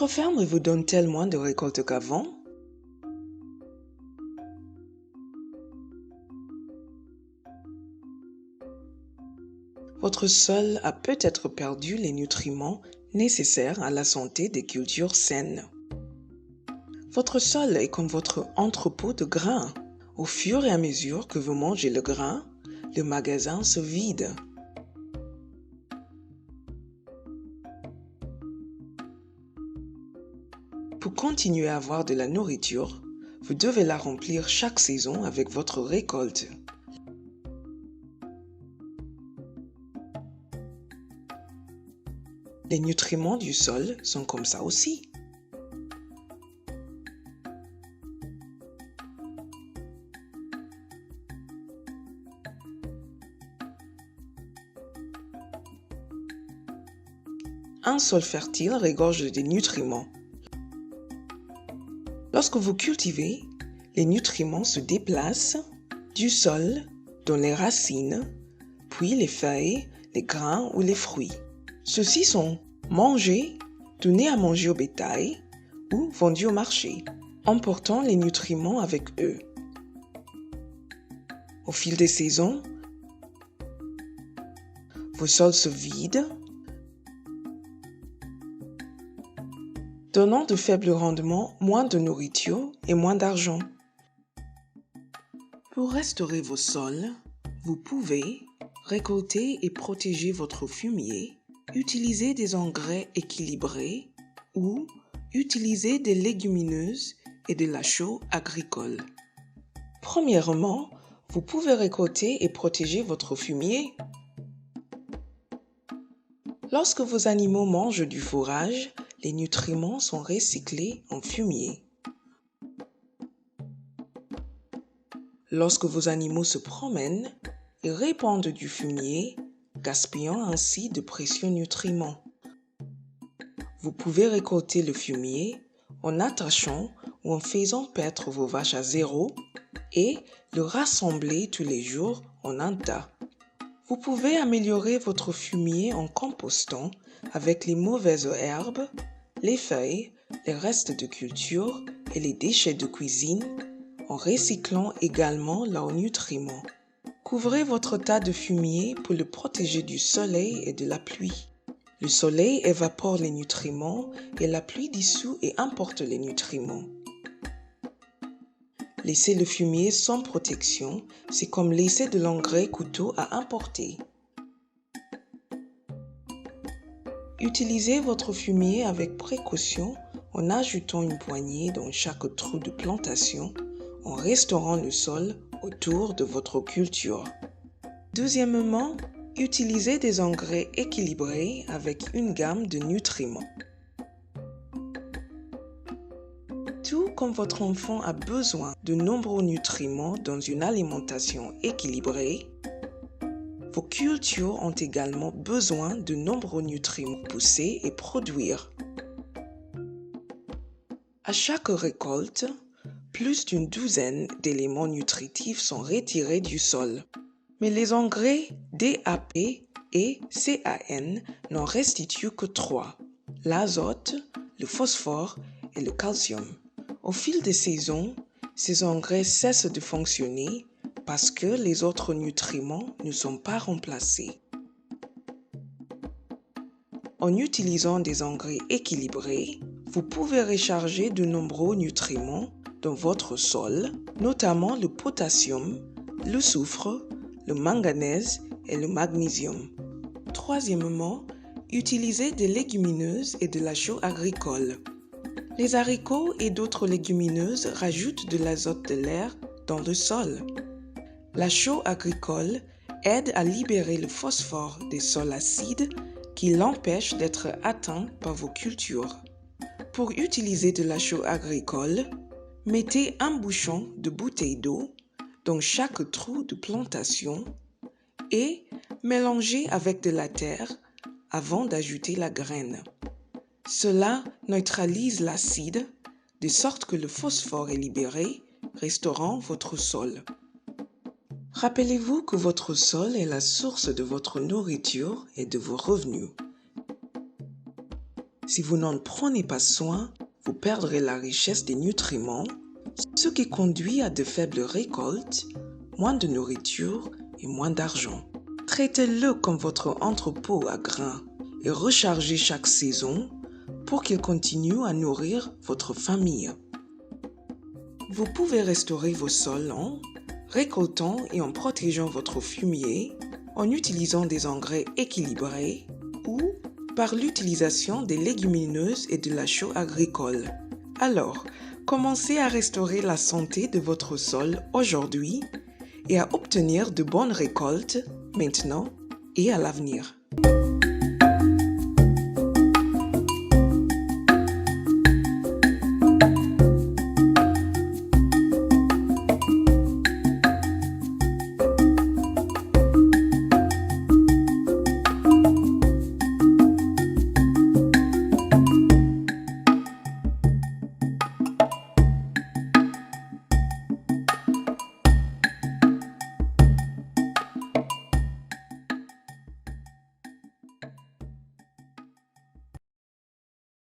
Votre ferme vous donne-t-elle moins de récoltes qu'avant? Votre sol a peut-être perdu les nutriments nécessaires à la santé des cultures saines. Votre sol est comme votre entrepôt de grains. Au fur et à mesure que vous mangez le grain, le magasin se vide. Pour continuer à avoir de la nourriture, vous devez la remplir chaque saison avec votre récolte. Les nutriments du sol sont comme ça aussi. Un sol fertile regorge de nutriments. Lorsque vous cultivez, les nutriments se déplacent du sol dans les racines, puis les feuilles, les grains ou les fruits. Ceux-ci sont mangés, donnés à manger au bétail ou vendus au marché, emportant les nutriments avec eux. Au fil des saisons, vos sols se vident, donnant de faibles rendements, moins de nourriture et moins d'argent. Pour restaurer vos sols, vous pouvez récolter et protéger votre fumier, utiliser des engrais équilibrés ou utiliser des légumineuses et de la chaux agricole. Premièrement, vous pouvez récolter et protéger votre fumier. Lorsque vos animaux mangent du fourrage, les nutriments sont recyclés en fumier. Lorsque vos animaux se promènent, ils répandent du fumier, gaspillant ainsi de précieux nutriments. Vous pouvez récolter le fumier en attachant ou en faisant paître vos vaches à zéro et le rassembler tous les jours en un tas. Vous pouvez améliorer votre fumier en compostant avec les mauvaises herbes, les feuilles, les restes de culture et les déchets de cuisine, en recyclant également leurs nutriments. Couvrez votre tas de fumier pour le protéger du soleil et de la pluie. Le soleil évapore les nutriments et la pluie dissout et importe les nutriments. Laisser le fumier sans protection, c'est comme laisser de l'engrais couteau à importer. Utilisez votre fumier avec précaution en ajoutant une poignée dans chaque trou de plantation, en restaurant le sol autour de votre culture. Deuxièmement, utilisez des engrais équilibrés avec une gamme de nutriments. Tout comme votre enfant a besoin de nombreux nutriments dans une alimentation équilibrée, vos cultures ont également besoin de nombreux nutriments pour pousser et produire. À chaque récolte, plus d'une douzaine d'éléments nutritifs sont retirés du sol. Mais les engrais DAP et CAN n'en restituent que 3, l'azote, le phosphore et le calcium. Au fil des saisons, ces engrais cessent de fonctionner parce que les autres nutriments ne sont pas remplacés. En utilisant des engrais équilibrés, vous pouvez recharger de nombreux nutriments dans votre sol, notamment le potassium, le soufre, le manganèse et le magnésium. Troisièmement, utilisez des légumineuses et de la chaux agricole. Les haricots et d'autres légumineuses rajoutent de l'azote de l'air dans le sol. La chaux agricole aide à libérer le phosphore des sols acides qui l'empêchent d'être atteint par vos cultures. Pour utiliser de la chaux agricole, mettez un bouchon de bouteille d'eau dans chaque trou de plantation et mélangez avec de la terre avant d'ajouter la graine. Cela neutralise l'acide de sorte que le phosphore est libéré, restaurant votre sol. Rappelez-vous que votre sol est la source de votre nourriture et de vos revenus. Si vous n'en prenez pas soin, vous perdrez la richesse des nutriments, ce qui conduit à de faibles récoltes, moins de nourriture et moins d'argent. Traitez-le comme votre entrepôt à grains et rechargez chaque saison pour qu'il continue à nourrir votre famille. Vous pouvez restaurer vos sols en récoltant et en protégeant votre fumier, en utilisant des engrais équilibrés ou par l'utilisation des légumineuses et de la chaux agricole. Alors, commencez à restaurer la santé de votre sol aujourd'hui et à obtenir de bonnes récoltes maintenant et à l'avenir.